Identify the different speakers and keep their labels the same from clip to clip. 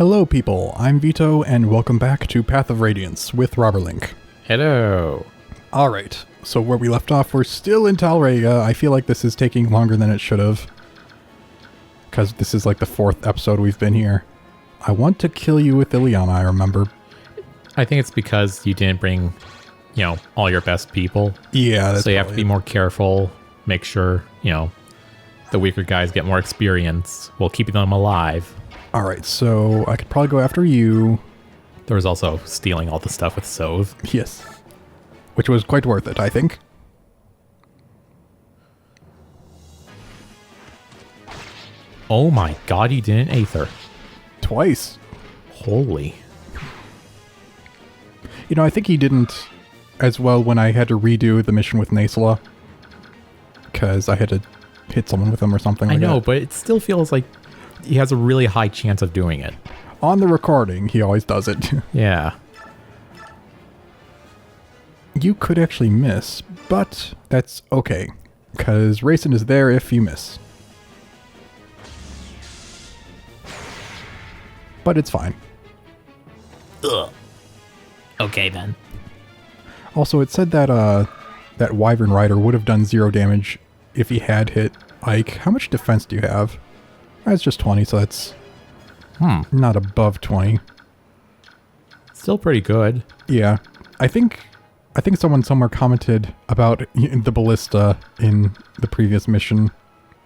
Speaker 1: Hello people, I'm Vito and welcome back to Path of Radiance with Robberlink.
Speaker 2: Hello.
Speaker 1: Alright, so where we left off, we're still in Talrega. I feel like this is taking longer than it should have. Because this is like the 4th episode we've been here. I want to kill you with Ileana, I remember.
Speaker 2: I think it's because you didn't bring, all your best people.
Speaker 1: Yeah, that's
Speaker 2: so you have to be more careful, make sure, the weaker guys get more experience while keeping them alive.
Speaker 1: Alright, so I could probably go after you.
Speaker 2: There was also stealing all the stuff with Sove.
Speaker 1: Yes. Which was quite worth it, I think.
Speaker 2: Oh my god, he didn't Aether.
Speaker 1: Twice.
Speaker 2: Holy.
Speaker 1: I think he didn't as well when I had to redo the mission with Nasala. Because I had to hit someone with him or something like that.
Speaker 2: I know, but it still feels like he has a really high chance of doing it.
Speaker 1: On the recording, he always does it.
Speaker 2: Yeah.
Speaker 1: You could actually miss, but that's okay. Because Racing is there if you miss. But it's fine.
Speaker 2: Ugh. Okay then.
Speaker 1: Also, it said that that Wyvern Rider would have done 0 damage if he had hit Ike. How much defense do you have? That's just 20, so that's not above 20.
Speaker 2: Still pretty good.
Speaker 1: Yeah. I think someone somewhere commented about the ballista in the previous mission.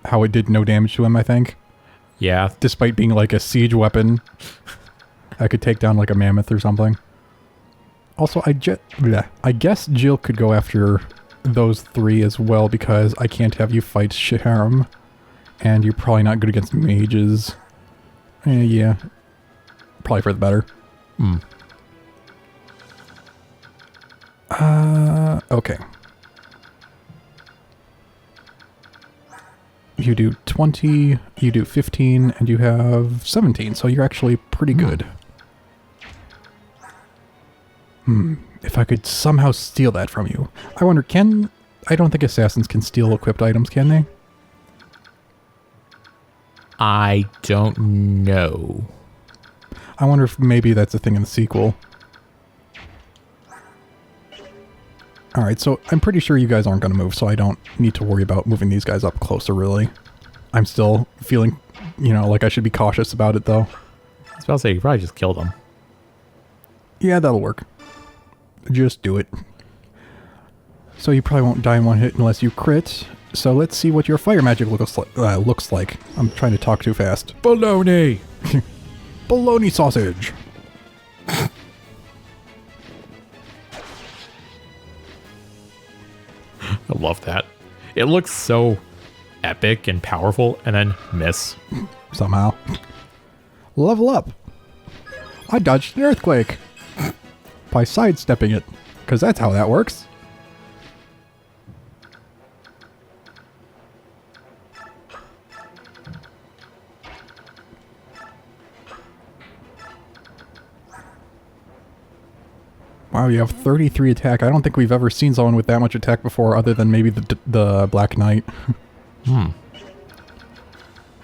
Speaker 1: How it did no damage to him, I think.
Speaker 2: Yeah.
Speaker 1: Despite being like a siege weapon. I could take down like a mammoth or something. Also, I guess Jill could go after those 3 as well because I can't have you fight Shiharam. And you're probably not good against mages. Yeah. Probably for the better. Okay. You do 20, you do 15, and you have 17, so you're actually pretty good. If I could somehow steal that from you. I wonder, I don't think assassins can steal equipped items, can they?
Speaker 2: I don't know.
Speaker 1: I wonder if maybe that's a thing in the sequel. Alright, so I'm pretty sure you guys aren't going to move, so I don't need to worry about moving these guys up closer, really. I'm still feeling, like I should be cautious about it, though.
Speaker 2: I was about to say, you probably just killed them.
Speaker 1: Yeah, that'll work. Just do it. So you probably won't die in one hit unless you crit. So let's see what your fire magic looks like. I'm trying to talk too fast.
Speaker 2: Baloney!
Speaker 1: Bologna sausage!
Speaker 2: I love that. It looks so epic and powerful, and then miss.
Speaker 1: Somehow. Level up! I dodged an earthquake! By sidestepping it, because that's how that works. Wow, you have 33 attack. I don't think we've ever seen someone with that much attack before, other than maybe the Black Knight.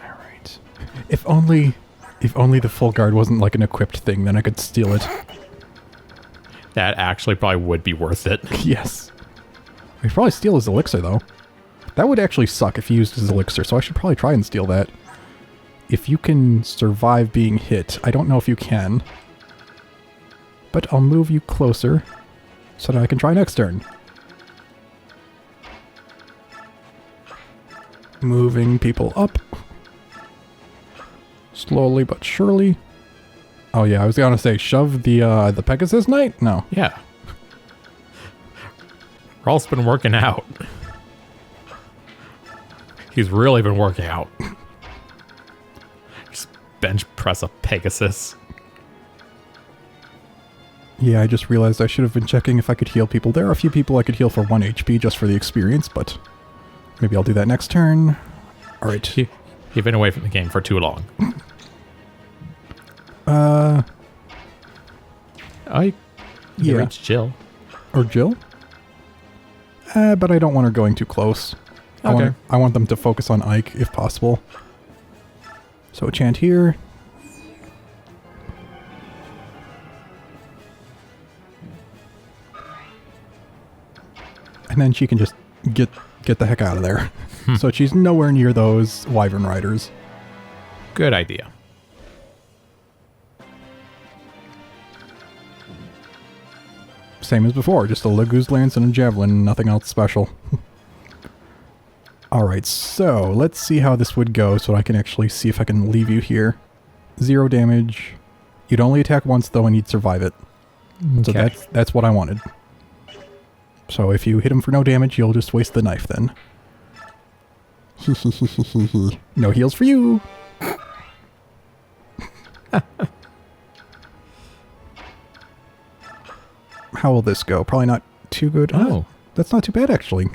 Speaker 1: Alright. If only the full guard wasn't like an equipped thing, then I could steal it.
Speaker 2: That actually probably would be worth it.
Speaker 1: Yes. I could probably steal his elixir, though. That would actually suck if he used his elixir, so I should probably try and steal that. If you can survive being hit, I don't know if you can. But I'll move you closer so that I can try next turn. Moving people up. Slowly but surely. Oh yeah, I was gonna say, shove the Pegasus Knight? No.
Speaker 2: Yeah. Rolf's been working out. He's really been working out. Just bench press a Pegasus.
Speaker 1: Yeah, I just realized I should have been checking if I could heal people. There are a few people I could heal for 1 HP just for the experience, but maybe I'll do that next turn. Alright.
Speaker 2: You've been away from the game for too long.
Speaker 1: Yeah.
Speaker 2: Reach Jill.
Speaker 1: Or Jill? But I don't want her going too close.
Speaker 2: Okay.
Speaker 1: I want them to focus on Ike, if possible. So a chant here. And then she can just get the heck out of there. So she's nowhere near those wyvern riders.
Speaker 2: Good idea.
Speaker 1: Same as before, just a Lagoose Lance and a Javelin, nothing else special. Alright, so let's see how this would go so I can actually see if I can leave you here. 0 damage. You'd only attack once though and you'd survive it.
Speaker 2: Okay.
Speaker 1: So that's what I wanted. So if you hit him for no damage, you'll just waste the knife then. No heals for you! How will this go? Probably not too good.
Speaker 2: Oh.
Speaker 1: That's not too bad actually.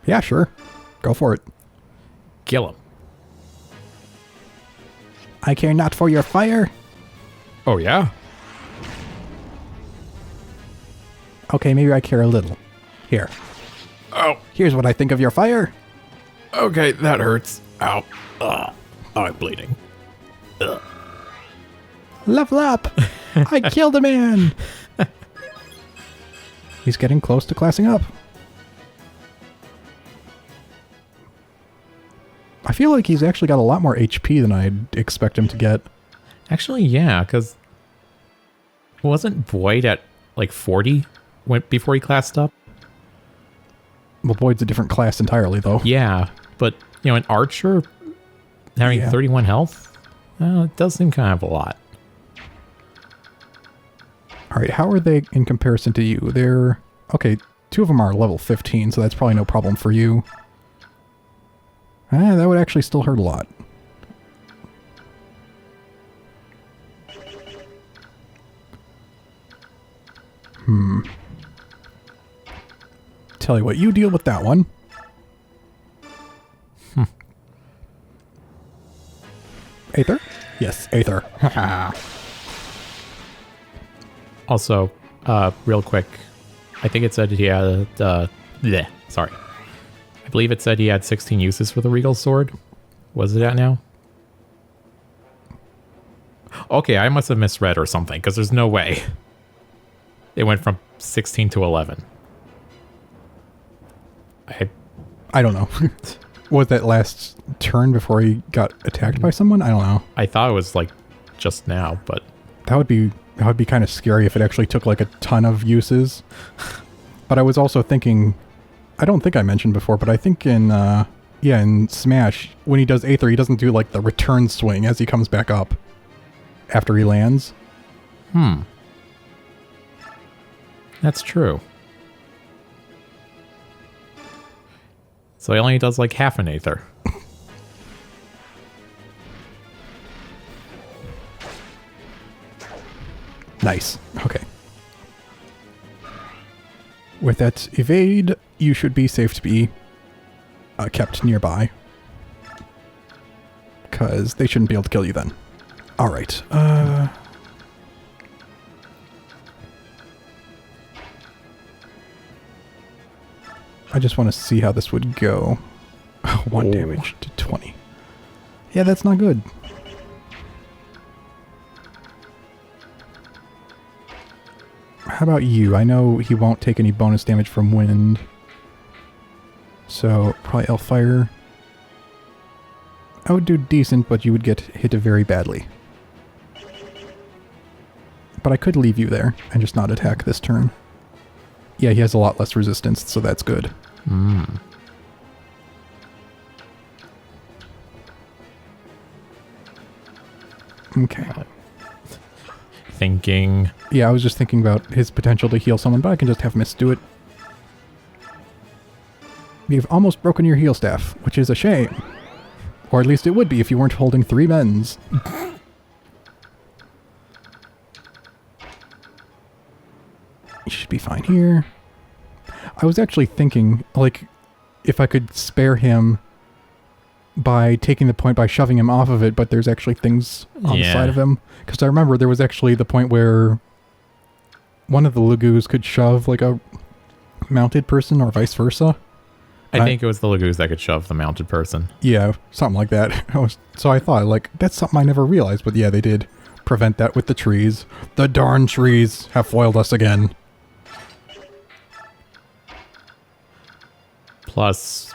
Speaker 1: Yeah, sure. Go for it.
Speaker 2: Kill him.
Speaker 1: I care not for your fire.
Speaker 2: Oh, yeah?
Speaker 1: Okay, maybe I care a little. Here.
Speaker 2: Oh.
Speaker 1: Here's what I think of your fire.
Speaker 2: Okay, that hurts. Ow. Oh, I'm bleeding. Ugh.
Speaker 1: Level up! I killed a man! He's getting close to classing up. I feel like he's actually got a lot more HP than I'd expect him to get.
Speaker 2: Actually, yeah, because wasn't Void at like 40 before he classed up?
Speaker 1: Well, Void's a different class entirely, though.
Speaker 2: Yeah, but, you know, an Archer having 31 health, well, it does seem kind of a lot.
Speaker 1: Alright, how are they in comparison to you? They're... Okay, 2 of them are level 15, so that's probably no problem for you. That would actually still hurt a lot. Tell you what, you deal with that one. Aether? Yes, Aether.
Speaker 2: Also, real quick, I think it said he had, sorry. I believe it said he had 16 uses for the Regal Sword. Was it at now? Okay, I must have misread or something, because there's no way. It went from 16 to 11.
Speaker 1: I don't know. Was that last turn before he got attacked by someone? I don't know.
Speaker 2: I thought it was like just now, but
Speaker 1: That would be kind of scary if it actually took like a ton of uses. But I was also thinking, I don't think I mentioned before, but I think in Smash, when he does Aether, he doesn't do like the return swing as he comes back up after he lands.
Speaker 2: That's true. So he only does like half an Aether.
Speaker 1: Nice. Okay. With that evade, you should be safe to be kept nearby. Because they shouldn't be able to kill you then. Alright. I just want to see how this would go. 1 damage to 20. Yeah, that's not good. How about you? I know he won't take any bonus damage from wind. So, probably Hellfire. I would do decent, but you would get hit very badly. But I could leave you there and just not attack this turn. Yeah, he has a lot less resistance, so that's good. Okay.
Speaker 2: Thinking.
Speaker 1: Yeah, I was just thinking about his potential to heal someone, but I can just have Mist do it. You've almost broken your heal staff, which is a shame. Or at least it would be if you weren't holding 3 mends. You should be fine here. I was actually thinking, like, if I could spare him by taking the point by shoving him off of it, but there's actually things on the side of him. Because I remember there was actually the point where one of the Lagoos could shove, like, a mounted person or vice versa.
Speaker 2: I think it was the Lagoos that could shove the mounted person.
Speaker 1: Yeah, something like that. So I thought, like, that's something I never realized, but yeah, they did prevent that with the trees. The darn trees have foiled us again.
Speaker 2: Plus,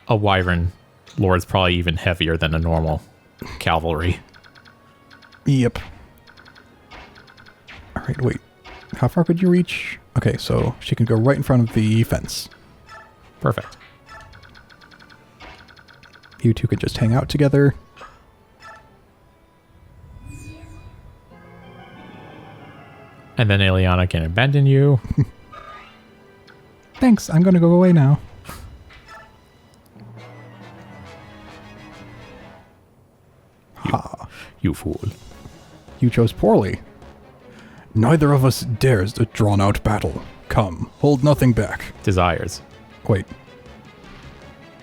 Speaker 2: a wyvern lord's probably even heavier than a normal cavalry.
Speaker 1: Yep. Alright, wait. How far could you reach? Okay, so she can go right in front of the fence.
Speaker 2: Perfect.
Speaker 1: You two could just hang out together.
Speaker 2: And then Ileana can abandon you.
Speaker 1: Thanks, I'm gonna go away now. Ha.
Speaker 2: You fool.
Speaker 1: You chose poorly. Neither of us dares the drawn-out battle. Come, hold nothing back.
Speaker 2: Desires.
Speaker 1: Wait.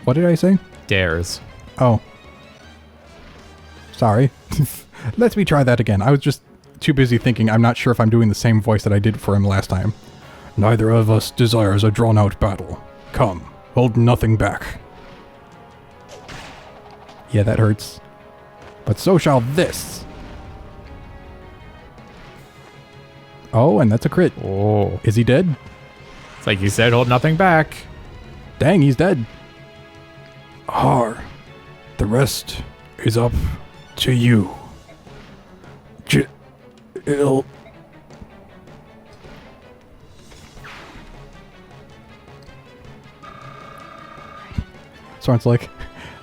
Speaker 1: What did I say?
Speaker 2: Dares.
Speaker 1: Oh. Sorry. Let me try that again. I was just too busy thinking I'm not sure if I'm doing the same voice that I did for him last time. Neither of us desires a drawn-out battle. Come, hold nothing back. Yeah, that hurts. But so shall this. Oh, and that's a crit.
Speaker 2: Oh.
Speaker 1: Is he dead?
Speaker 2: It's like you said, hold nothing back.
Speaker 1: Dang, he's dead. The rest is up to you. Jill. Soren's like,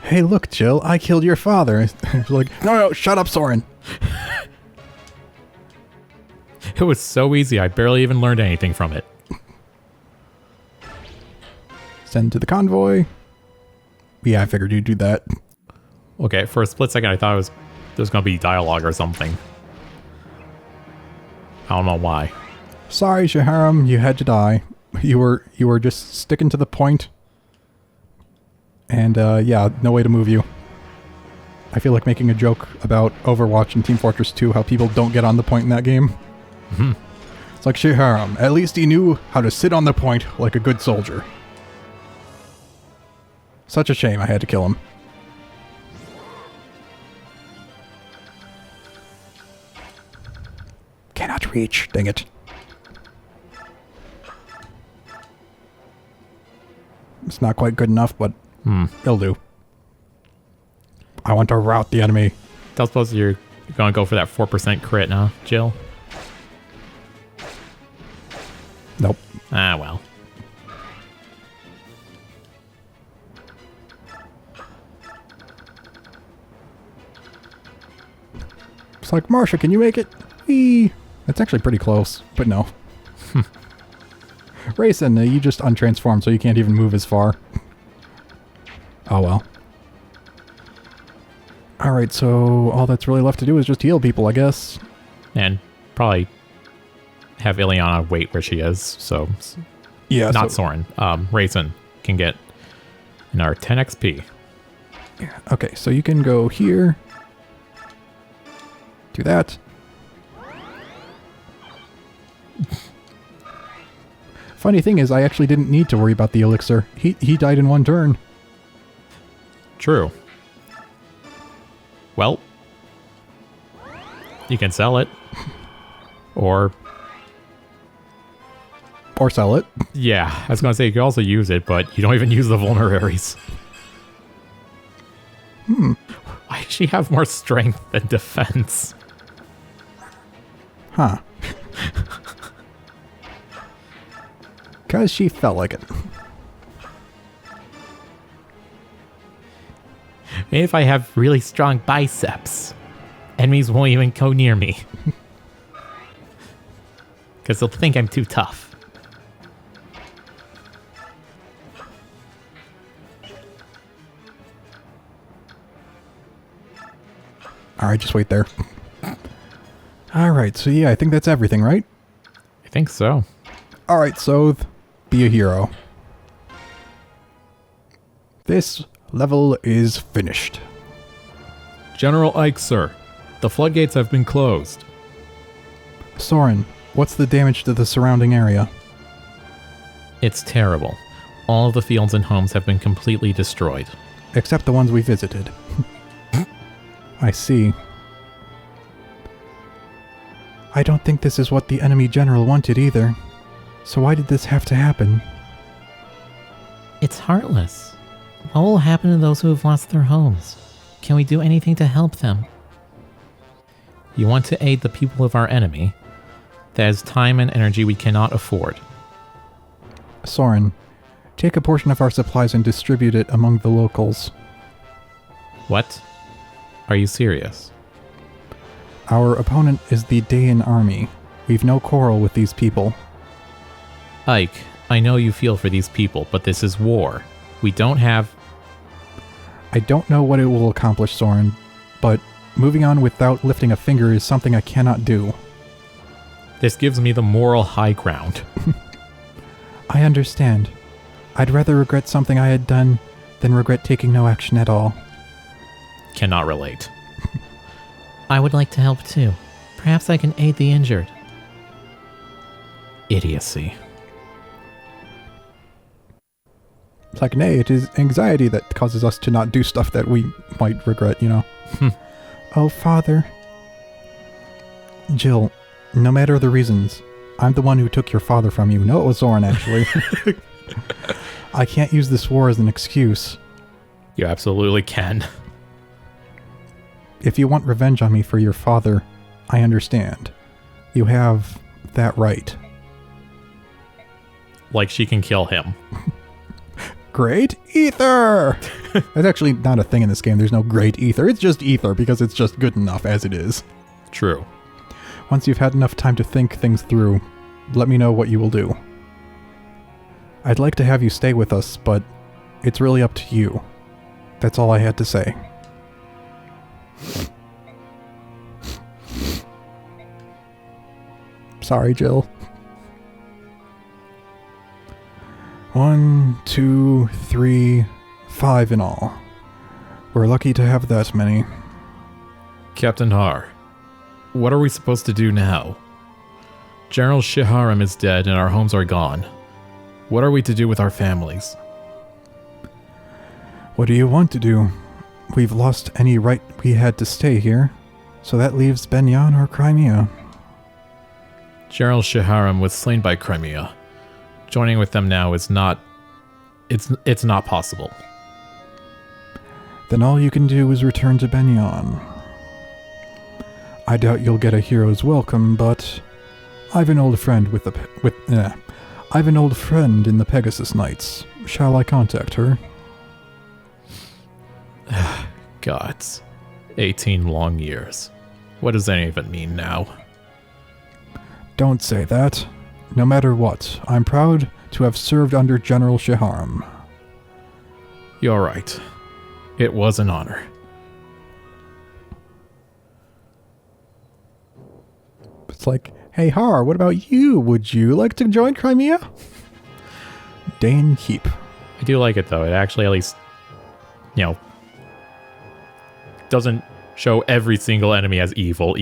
Speaker 1: hey, look, Jill, I killed your father. She's like, no, shut up, Soren.
Speaker 2: It was so easy, I barely even learned anything from it.
Speaker 1: Send to the convoy. Yeah, I figured you'd do that.
Speaker 2: Okay, for a split second I thought there was going to be dialogue or something. I don't know why.
Speaker 1: Sorry, Shiharam, you had to die. You were just sticking to the point. And, yeah, no way to move you. I feel like making a joke about Overwatch and Team Fortress 2, how people don't get on the point in that game.
Speaker 2: Mm-hmm.
Speaker 1: It's like Shiharam, at least he knew how to sit on the point like a good soldier. Such a shame I had to kill him. Cannot reach, dang it. It's not quite good enough, but it'll do. I want to rout the enemy.
Speaker 2: Don't suppose you're going to go for that 4% crit now, Jill?
Speaker 1: Nope.
Speaker 2: Ah, well.
Speaker 1: It's like, Marsha, can you make it? Eee. That's actually pretty close, but no. Rayson, you just untransformed, so you can't even move as far. Oh well. Alright, so all that's really left to do is just heal people, I guess.
Speaker 2: And probably have Ileana wait where she is, so...
Speaker 1: Yeah,
Speaker 2: not Soren. Rayson can get another 10 XP.
Speaker 1: Okay, so you can go here. Do that. Funny thing is, I actually didn't need to worry about the elixir. He died in one turn.
Speaker 2: True. Well, you can sell it. Or
Speaker 1: sell it.
Speaker 2: Yeah, I was going to say you can also use it, but you don't even use the vulneraries. Why does she have more strength than defense?
Speaker 1: Huh. Because she felt like it.
Speaker 2: Maybe if I have really strong biceps, enemies won't even go near me. Because they'll think I'm too tough.
Speaker 1: Alright, just wait there. Alright, so yeah, I think that's everything, right?
Speaker 2: I think so.
Speaker 1: Alright, Soth, be a hero. This level is finished.
Speaker 2: General Ike, sir. The floodgates have been closed.
Speaker 1: Soren, what's the damage to the surrounding area?
Speaker 2: It's terrible. All of the fields and homes have been completely destroyed.
Speaker 1: Except the ones we visited. I see. I don't think this is what the enemy general wanted either. So why did this have to happen?
Speaker 3: It's heartless. What will happen to those who have lost their homes? Can we do anything to help them?
Speaker 2: You want to aid the people of our enemy? That is time and energy we cannot afford.
Speaker 1: Soren, take a portion of our supplies and distribute it among the locals.
Speaker 2: What? Are you serious?
Speaker 1: Our opponent is the Daein army. We've no quarrel with these people.
Speaker 2: Ike, I know you feel for these people, but this is war. We don't have...
Speaker 1: I don't know what it will accomplish, Soren, but moving on without lifting a finger is something I cannot do.
Speaker 2: This gives me the moral high ground.
Speaker 1: I understand. I'd rather regret something I had done than regret taking no action at all.
Speaker 2: Cannot relate.
Speaker 3: I would like to help too. Perhaps I can aid the injured.
Speaker 2: Idiocy.
Speaker 1: It's like, nay, it is anxiety that causes us to not do stuff that we might regret, you know? Oh, Father. Jill, no matter the reasons, I'm the one who took your father from you. No, it was Soren, actually. I can't use this war as an excuse.
Speaker 2: You absolutely can.
Speaker 1: If you want revenge on me for your father, I understand. You have that right.
Speaker 2: Like she can kill him.
Speaker 1: Great ether! That's actually not a thing in this game. There's no great ether. It's just ether because it's just good enough as it is.
Speaker 2: True.
Speaker 1: Once you've had enough time to think things through, let me know what you will do. I'd like to have you stay with us, but it's really up to you. That's all I had to say. Sorry, Jill. 1, 2, 3, 5 in all. We're lucky to have that many.
Speaker 2: Captain Har, what are we supposed to do now? General Shiharam is dead and our homes are gone. What are we to do with our families?
Speaker 1: What do you want to do? We've lost any right we had to stay here, so that leaves Benyan or Crimea.
Speaker 2: General Shiharam was slain by Crimea. Joining with them now is not... It's not possible.
Speaker 1: Then all you can do is return to Benyan. I doubt you'll get a hero's welcome, but I've an old friend I've an old friend in the Pegasus Knights. Shall I contact her?
Speaker 2: Gods. 18 long years. What does any of it mean now?
Speaker 1: Don't say that. No matter what, I'm proud to have served under General Shiharam.
Speaker 2: You're right. It was an honor.
Speaker 1: It's like, hey Har, what about you? Would you like to join Crimea? Daein keep.
Speaker 2: I do like it though. It actually at least, doesn't show every single enemy as evil.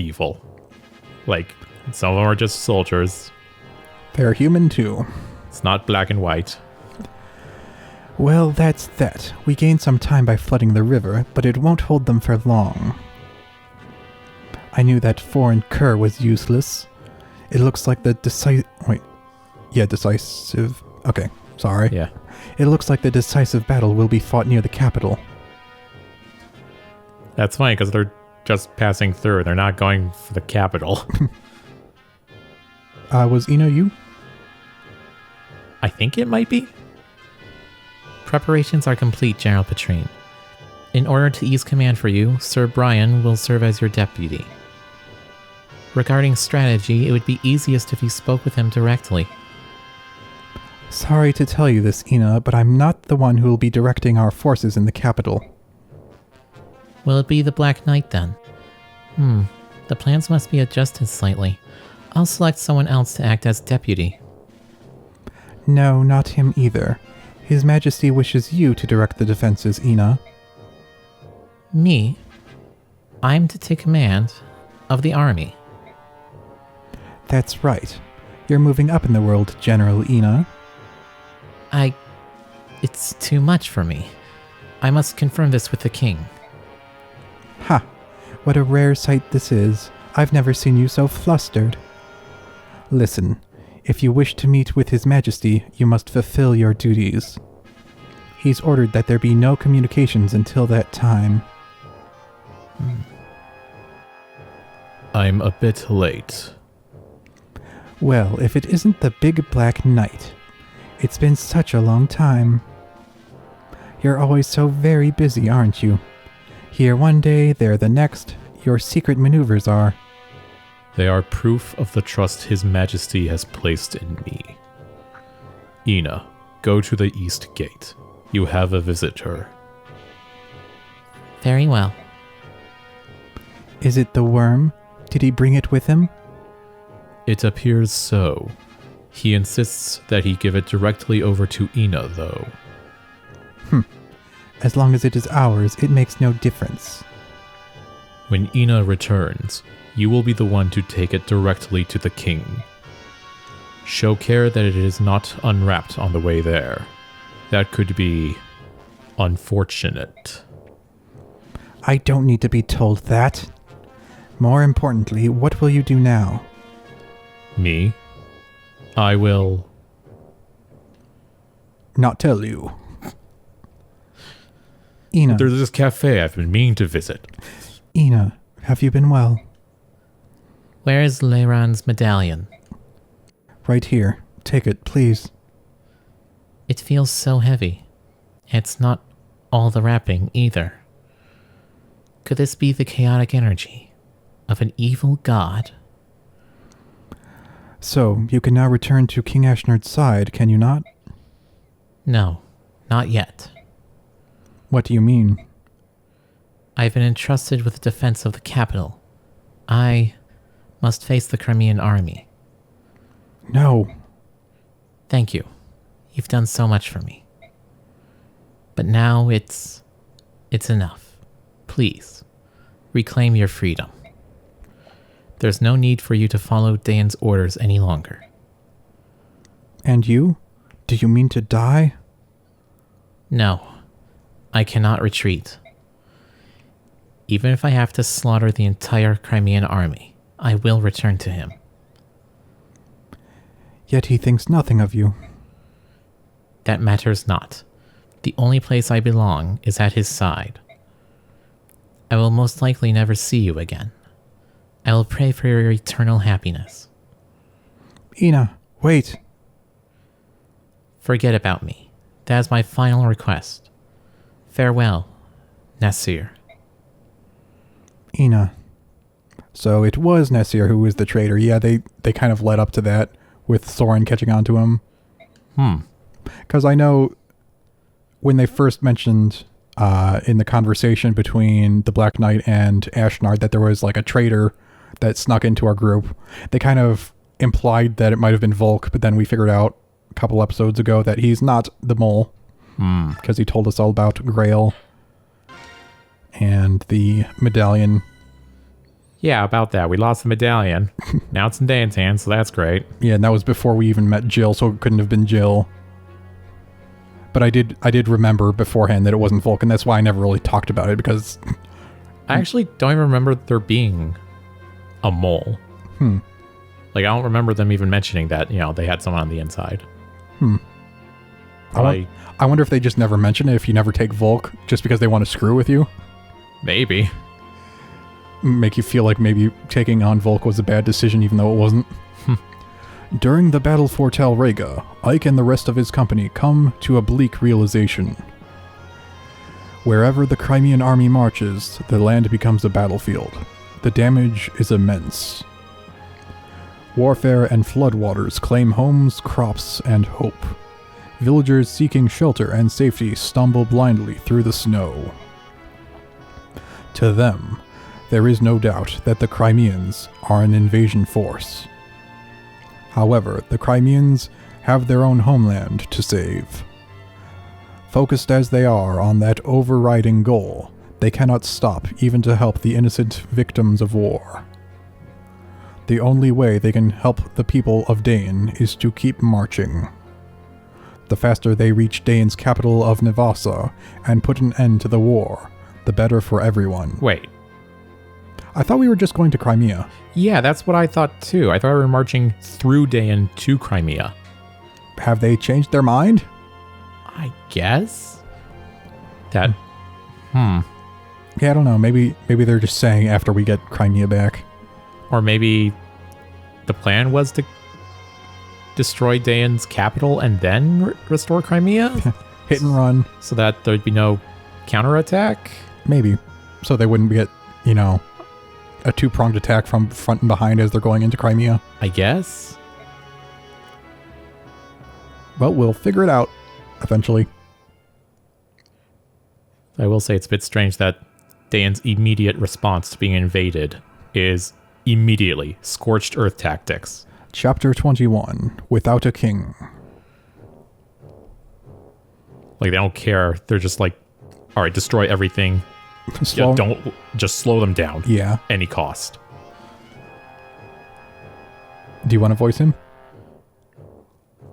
Speaker 2: Like, some of them are just soldiers.
Speaker 1: They're human too.
Speaker 2: It's not black and white.
Speaker 1: Well, that's that. We gained some time by flooding the river, but it won't hold them for long. I knew that foreign cur was useless. It looks like the decisive... Okay, sorry.
Speaker 2: Yeah.
Speaker 1: It looks like the decisive battle will be fought near the capital.
Speaker 2: That's funny, because they're just passing through. They're not going for the capital.
Speaker 1: Was Ino you?
Speaker 2: I think it might be.
Speaker 3: Preparations are complete, General Petrine. In order to ease command for you, Sir Brian will serve as your deputy. Regarding strategy, it would be easiest if you spoke with him directly.
Speaker 1: Sorry to tell you this, Ina, but I'm not the one who will be directing our forces in the capital.
Speaker 3: Will it be the Black Knight then? The plans must be adjusted slightly. I'll select someone else to act as deputy.
Speaker 1: No, not him either. His Majesty wishes you to direct the defenses, Ina.
Speaker 3: Me? I'm to take command of the army.
Speaker 1: That's right. You're moving up in the world, General Ina.
Speaker 3: It's too much for me. I must confirm this with the king.
Speaker 1: Ha! What a rare sight this is. I've never seen you so flustered. Listen, if you wish to meet with His Majesty, you must fulfill your duties. He's ordered that there be no communications until that time.
Speaker 2: I'm a bit late.
Speaker 1: Well, if it isn't the Big Black Knight. It's been such a long time. You're always so very busy, aren't you? Here one day, there the next. Your secret maneuvers are.
Speaker 2: They are proof of the trust His Majesty has placed in me. Ina, go to the East Gate. You have a visitor.
Speaker 3: Very well.
Speaker 1: Is it the worm? Did he bring it with him?
Speaker 2: It appears so. He insists that he give it directly over to Ina, though.
Speaker 1: As long as it is ours, it makes no difference.
Speaker 2: When Ina returns, you will be the one to take it directly to the king. Show care that it is not unwrapped on the way there. That could be unfortunate.
Speaker 1: I don't need to be told that. More importantly, what will you do now?
Speaker 2: Me? I will...
Speaker 1: Not tell you. Ina.
Speaker 2: There's this cafe I've been meaning to visit.
Speaker 1: Ina, have you been well?
Speaker 3: Where is Leiron's medallion?
Speaker 1: Right here. Take it, please.
Speaker 3: It feels so heavy. It's not all the wrapping either. Could this be the chaotic energy of an evil god?
Speaker 1: So, you can now return to King Ashnard's side, can you not?
Speaker 3: No, not yet.
Speaker 1: What do you mean?
Speaker 3: I've been entrusted with the defense of the capital. I must face the Crimean army.
Speaker 1: No.
Speaker 3: Thank you. You've done so much for me. But now it's enough. Please, reclaim your freedom. There's no need for you to follow Daein's orders any longer.
Speaker 1: And you? Do you mean to die?
Speaker 3: No, I cannot retreat. Even if I have to slaughter the entire Crimean army, I will return to him.
Speaker 1: Yet he thinks nothing of you.
Speaker 3: That matters not. The only place I belong is at his side. I will most likely never see you again. I will pray for your eternal happiness.
Speaker 1: Ina, wait.
Speaker 3: Forget about me. That is my final request. Farewell, Nasir.
Speaker 1: Ina. So it was Nasir who was the traitor. Yeah, they kind of led up to that with Soren catching on to him. Because I know when they first mentioned in the conversation between the Black Knight and Ashnard that there was like a traitor that snuck into our group, they kind of implied that it might have been Volk, but then we figured out a couple episodes ago that he's not the mole. Because he told us all about Grail and the medallion.
Speaker 2: Yeah, about that. We lost the medallion. Now it's in Daein's hands, so that's great.
Speaker 1: Yeah, and that was before we even met Jill, so it couldn't have been Jill. But I did remember beforehand that it wasn't Volk, and that's why I never really talked about it, because...
Speaker 2: I actually don't even remember there being a mole. Like, I don't remember them even mentioning that, you know, they had someone on the inside.
Speaker 1: I wonder if they just never mention it, if you never take Volk, just because they want to screw with you.
Speaker 2: Maybe.
Speaker 1: Make you feel like maybe taking on Volk was a bad decision, even though it wasn't. During the battle for Talrega, Ike and the rest of his company come to a bleak realization. Wherever the Crimean army marches, the land becomes a battlefield. The damage is immense. Warfare and floodwaters claim homes, crops, and hope. Villagers seeking shelter and safety stumble blindly through the snow. To them, there is no doubt that the Crimeans are an invasion force. However, the Crimeans have their own homeland to save. Focused as they are on that overriding goal, they cannot stop even to help the innocent victims of war. The only way they can help the people of Daein is to keep marching. The faster they reach Daein's capital of Nevassa and put an end to the war, the better for everyone.
Speaker 2: Wait.
Speaker 1: I thought we were just going to Crimea.
Speaker 2: Yeah, that's what I thought too. I thought we were marching through Daein to Crimea.
Speaker 1: Have they changed their mind?
Speaker 2: I guess? That,
Speaker 1: Yeah, I don't know. Maybe they're just saying after we get Crimea back.
Speaker 2: or maybe the plan was to destroy Daein's capital and then restore Crimea?
Speaker 1: Hit and run.
Speaker 2: So that there'd be no counterattack?
Speaker 1: Maybe. So they wouldn't get, a two-pronged attack from front and behind as they're going into Crimea.
Speaker 2: I guess.
Speaker 1: Well, we'll figure it out eventually.
Speaker 2: I will say it's a bit strange that Daein's immediate response to being invaded is immediately scorched earth tactics.
Speaker 1: Chapter 21, Without a King.
Speaker 2: Like, they don't care. They're just like, all right, destroy everything.
Speaker 1: Slow.
Speaker 2: Yeah, don't just slow them down.
Speaker 1: Yeah.
Speaker 2: Any cost.
Speaker 1: Do you want to voice him?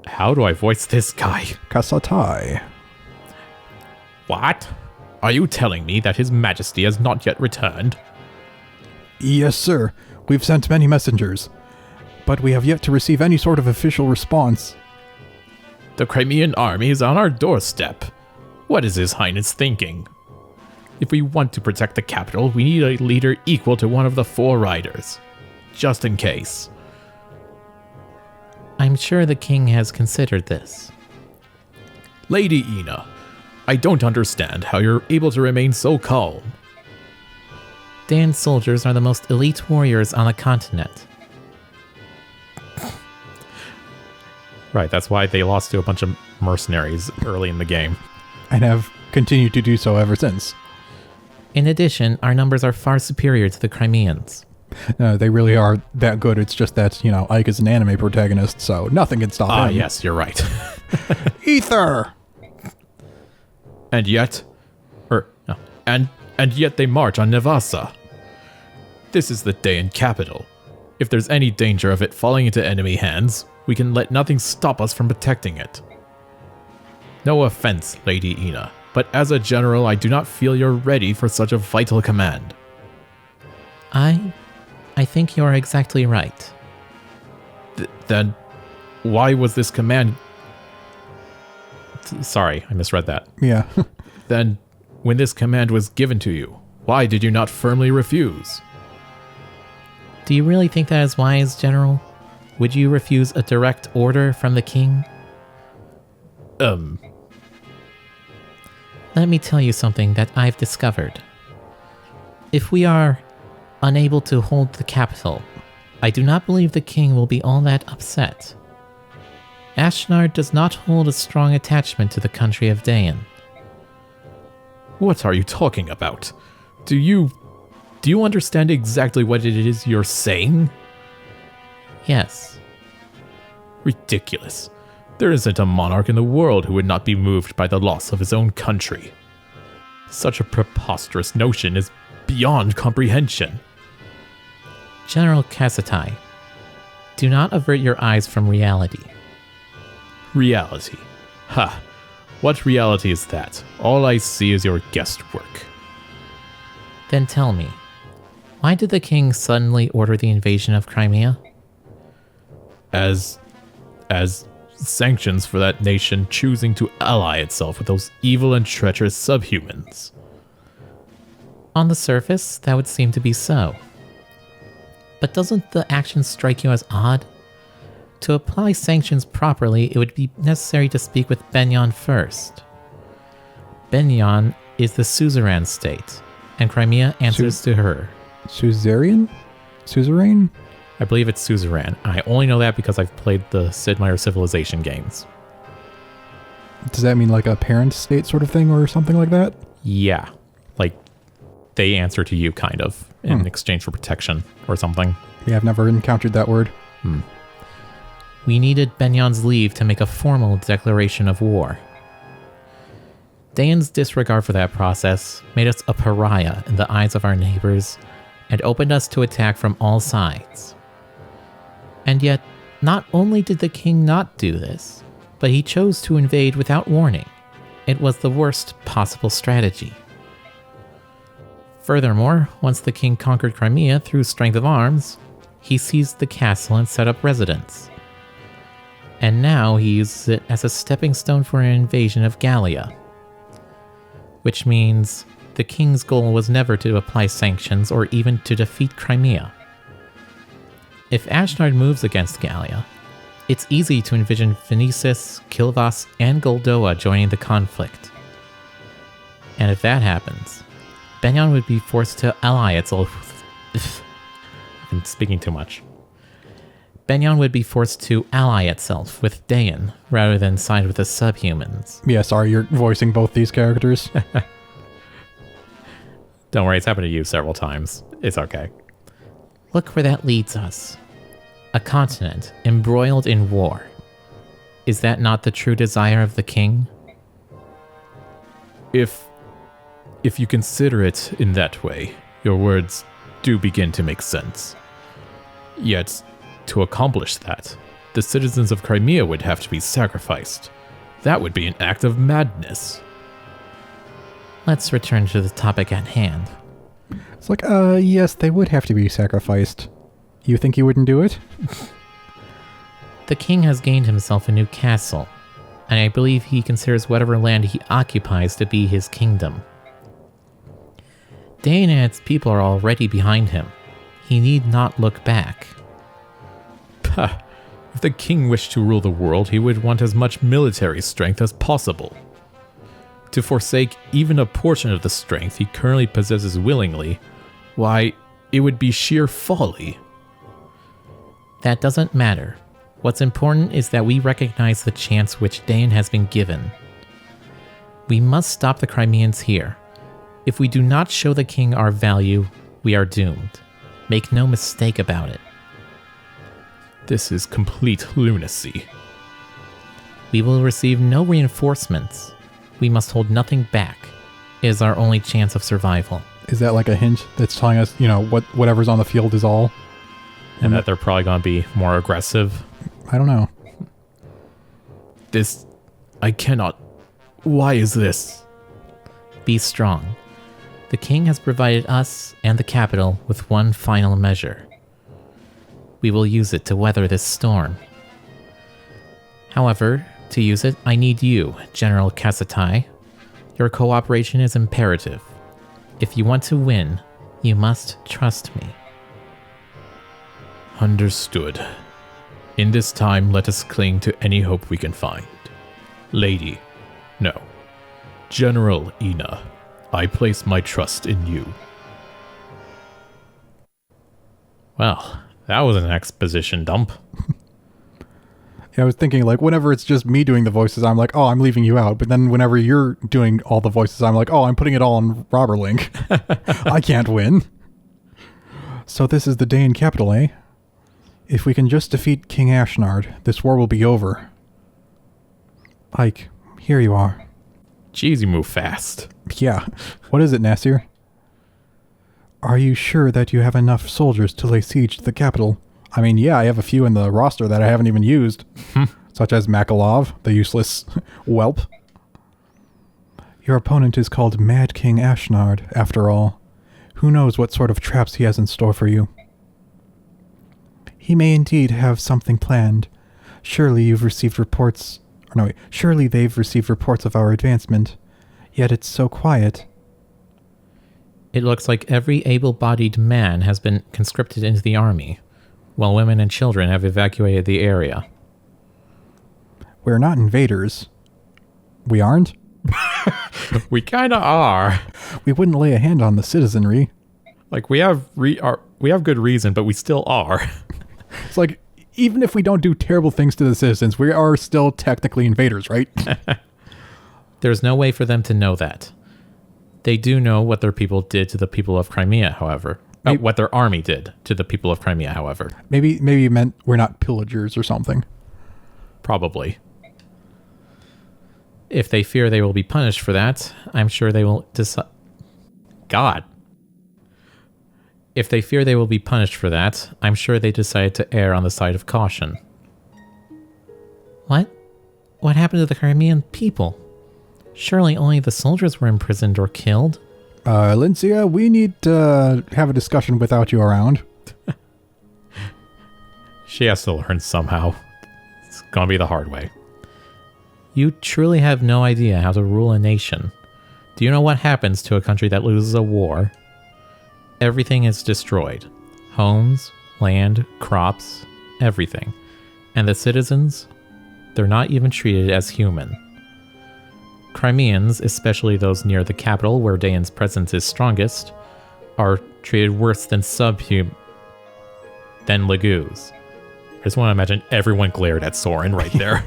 Speaker 2: How do I voice this guy?
Speaker 1: Kasatai.
Speaker 2: What? Are you telling me that His Majesty has not yet returned?
Speaker 1: Yes, sir. We've sent many messengers, but we have yet to receive any sort of official response.
Speaker 2: The Crimean army is on our doorstep. What is His Highness thinking? If we want to protect the capital, we need a leader equal to one of the four riders. Just in case.
Speaker 3: I'm sure the king has considered this.
Speaker 2: Lady Ina, I don't understand how you're able to remain so calm.
Speaker 3: Daein's soldiers are the most elite warriors on the continent.
Speaker 2: Right, that's why they lost to a bunch of mercenaries early in the game.
Speaker 1: And have continued to do so ever since.
Speaker 3: In addition, our numbers are far superior to the Crimeans.
Speaker 1: They really are that good. It's just that, Ike is an anime protagonist, so nothing can stop him.
Speaker 2: Ah, yes, you're right.
Speaker 1: Ether!
Speaker 2: And yet, and yet they march on Nevassa. This is the Daein capital. If there's any danger of it falling into enemy hands, we can let nothing stop us from protecting it. No offense, Lady Ina, but as a general, I do not feel you're ready for such a vital command.
Speaker 3: I think you're exactly right.
Speaker 2: Then, why was this command... Sorry, I misread that.
Speaker 1: Yeah.
Speaker 2: Then, when this command was given to you, why did you not firmly refuse?
Speaker 3: Do you really think that is wise, General? Would you refuse a direct order from the king? Let me tell you something that I've discovered. If we are unable to hold the capital, I do not believe the king will be all that upset. Ashnard does not hold a strong attachment to the country of Daein.
Speaker 2: What are you talking about? Do you understand exactly what it is you're saying?
Speaker 3: Yes.
Speaker 2: Ridiculous. There isn't a monarch in the world who would not be moved by the loss of his own country. Such a preposterous notion is beyond comprehension.
Speaker 3: General Kasatai, do not avert your eyes from reality.
Speaker 2: Reality. Ha! What reality is that? All I see is your guesswork.
Speaker 3: Then tell me, why did the king suddenly order the invasion of Crimea?
Speaker 2: As sanctions for that nation choosing to ally itself with those evil and treacherous subhumans.
Speaker 3: On the surface, that would seem to be so. But doesn't the action strike you as odd? To apply sanctions properly, it would be necessary to speak with Benyon first. Benyon is the suzerain state, and Crimea answers to her.
Speaker 1: Suzerain? Suzerain?
Speaker 2: I believe it's suzerain. I only know that because I've played the Sid Meier Civilization games.
Speaker 1: Does that mean like a parent state sort of thing or something like that?
Speaker 2: Yeah. Like, they answer to you, kind of, in exchange for protection or something.
Speaker 1: Yeah, I've never encountered that word.
Speaker 3: We needed Benyon's leave to make a formal declaration of war. Daein's disregard for that process made us a pariah in the eyes of our neighbors and opened us to attack from all sides. And yet, not only did the king not do this, but he chose to invade without warning. It was the worst possible strategy. Furthermore, once the king conquered Crimea through strength of arms, he seized the castle and set up residence. And now he uses it as a stepping stone for an invasion of Gallia. which means the king's goal was never to apply sanctions or even to defeat Crimea. If Ashnard moves against Gallia, it's easy to envision Phoenicis, Kilvas, and Goldoa joining the conflict. And if that happens, Benyon would be forced to ally itself with... I've been speaking too much. Benyon would be forced to ally itself with Daein rather than side with the subhumans.
Speaker 1: Yeah, sorry, you're voicing both these characters.
Speaker 2: Don't worry, it's happened to you several times. It's okay.
Speaker 3: Look where that leads us. A continent embroiled in war. Is that not the true desire of the king?
Speaker 2: If you consider it in that way, your words do begin to make sense. Yet, to accomplish that, the citizens of Crimea would have to be sacrificed. That would be an act of madness.
Speaker 3: Let's return to the topic at hand.
Speaker 1: It's like, yes, they would have to be sacrificed. You think you wouldn't do it?
Speaker 3: The king has gained himself a new castle, and I believe he considers whatever land he occupies to be his kingdom. Daein and its people are already behind him. He need not look back.
Speaker 2: Pah! If the king wished to rule the world, he would want as much military strength as possible. To forsake even a portion of the strength he currently possesses willingly, why, it would be sheer folly.
Speaker 3: That doesn't matter. What's important is that we recognize the chance which Daein has been given. We must stop the Crimeans here. If we do not show the king our value, we are doomed. Make no mistake about it.
Speaker 2: This is complete lunacy.
Speaker 3: We will receive no reinforcements. We must hold nothing back. It is our only chance of survival.
Speaker 1: Is that like a hint that's telling us, you know, whatever's on the field is all?
Speaker 2: And that they're probably going to be more aggressive?
Speaker 1: I don't know.
Speaker 2: This... I cannot... Why is this?
Speaker 3: Be strong. The king has provided us and the capital with one final measure. We will use it to weather this storm. However, to use it, I need you, General Kassatai. Your cooperation is imperative. If you want to win, you must trust me.
Speaker 2: Understood. In this time, let us cling to any hope we can find. Lady, no. General Ina, I place my trust in you. Well, that was an exposition dump.
Speaker 1: Yeah, I was thinking, like, whenever it's just me doing the voices, I'm like, oh, I'm leaving you out. But then whenever you're doing all the voices, I'm like, oh, I'm putting it all on Robber Link. I can't win. So this is the Daein capital, eh? If we can just defeat King Ashnard, this war will be over. Ike, here you are.
Speaker 2: Jeez, you move fast.
Speaker 1: Yeah. What is it, Nasir? Are you sure that you have enough soldiers to lay siege to the capital? I mean, yeah, I have a few in the roster that I haven't even used. Such as Makalov, the useless whelp. Your opponent is called Mad King Ashnard, after all. Who knows what sort of traps he has in store for you? He may indeed have something planned. Surely you've received reports... surely they've received reports of our advancement. Yet it's so quiet.
Speaker 3: It looks like every able-bodied man has been conscripted into the army, while women and children have evacuated the area.
Speaker 1: We're not invaders. We aren't?
Speaker 2: We kinda are.
Speaker 1: We wouldn't lay a hand on the citizenry.
Speaker 2: Like, we have good reason, but we still are.
Speaker 1: It's like, even if we don't do terrible things to the citizens, we are still technically invaders, right?
Speaker 3: There's no way for them to know that. They do know what their people did to the people of Crimea, however. What their army did to the people of Crimea, however.
Speaker 1: Maybe you meant we're not pillagers or something.
Speaker 2: Probably.
Speaker 3: If they fear they will be punished for that, I'm sure they will decide...
Speaker 2: God.
Speaker 3: If they fear they will be punished for that, I'm sure they decided to err on the side of caution. What? What happened to the Crimean people? Surely only the soldiers were imprisoned or killed.
Speaker 1: Lincia, we need to have a discussion without you around.
Speaker 2: She has to learn somehow. It's gonna be the hard way.
Speaker 3: You truly have no idea how to rule a nation. Do you know what happens to a country that loses a war? Everything is destroyed. Homes, land, crops, everything. And the citizens? They're not even treated as human. Crimeans, especially those near the capital where Daein's presence is strongest, are treated worse than than Laguz. I just want to imagine everyone glared at Soren right there.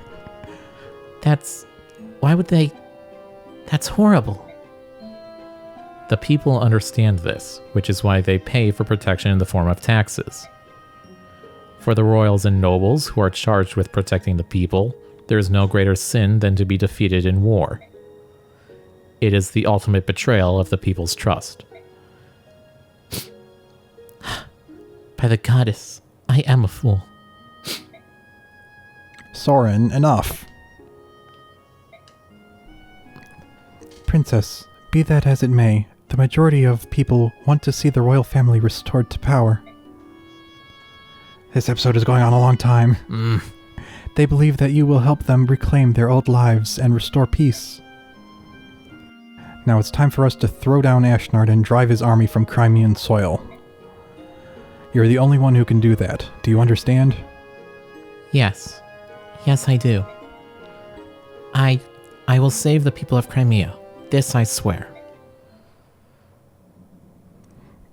Speaker 4: Why would they... That's horrible.
Speaker 3: The people understand this, which is why they pay for protection in the form of taxes. For the royals and nobles who are charged with protecting the people, there is no greater sin than to be defeated in war. It is the ultimate betrayal of the people's trust.
Speaker 4: By the goddess, I am a fool.
Speaker 1: Soren, enough. Princess, be that as it may, the majority of people want to see the royal family restored to power. This episode is going on a long time. They believe that you will help them reclaim their old lives and restore peace. Now it's time for us to throw down Ashnard and drive his army from Crimean soil. You're the only one who can do that. Do you understand?
Speaker 4: Yes. Yes, I do. I will save the people of Crimea. This I swear.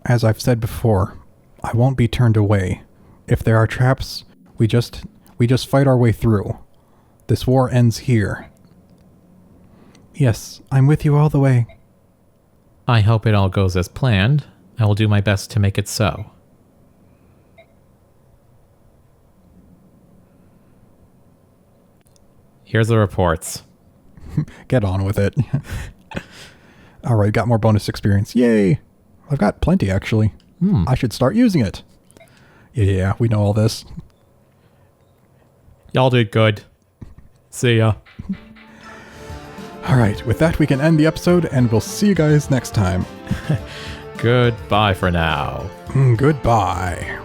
Speaker 1: As I've said before, I won't be turned away. If there are traps, we just fight our way through. This war ends here. Yes, I'm with you all the way.
Speaker 3: I hope it all goes as planned. I will do my best to make it so. Here's the reports.
Speaker 1: Get on with it. Alright, got more bonus experience. Yay! I've got plenty, actually. I should start using it. Yeah, we know all this.
Speaker 2: Y'all did good. See ya.
Speaker 1: Alright, with that we can end the episode, and we'll see you guys next time.
Speaker 2: Goodbye for now.
Speaker 1: Goodbye.